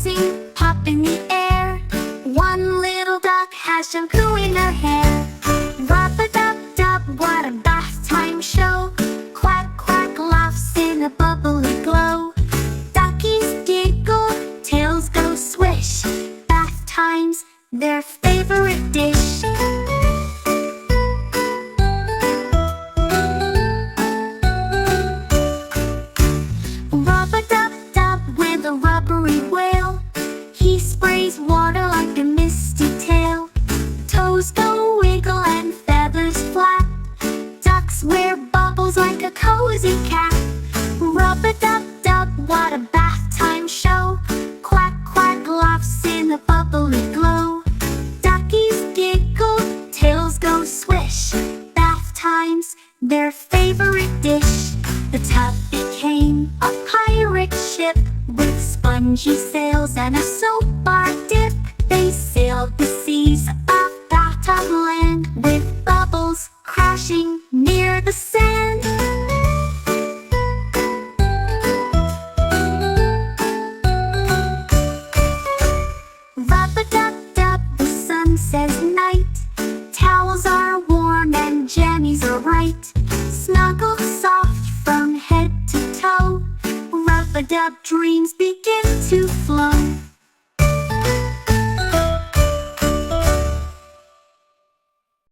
bouncing, pop in the air. One little duck has shampoo in her hair. RubADubDub, what a bath time show. Quack, quack, laughs in a bubbly glow. Duckies giggle, tails go swish. Bath time's their favorite dish. RubADubDub with a rubbery whale. He sprays water like a misty tail. Toes go wiggle and feathers flap. Ducks wear bubbles like a cozy cap. RubADubDub, what a bath time show. Quack, quack, laughs in a bubbly glow. Duckies giggle, tails go swish. Bath time's their favorite dish. The tub became a pirate ship with spongy sails and a soap bar dip. They sailed the seas of Bathtub Land with bubbles crashing near the sand. RubADubDub, the sun says night. Towels are warm and jammies are right. Snuggle soft from head to toe. RubADub dreams begin to flow.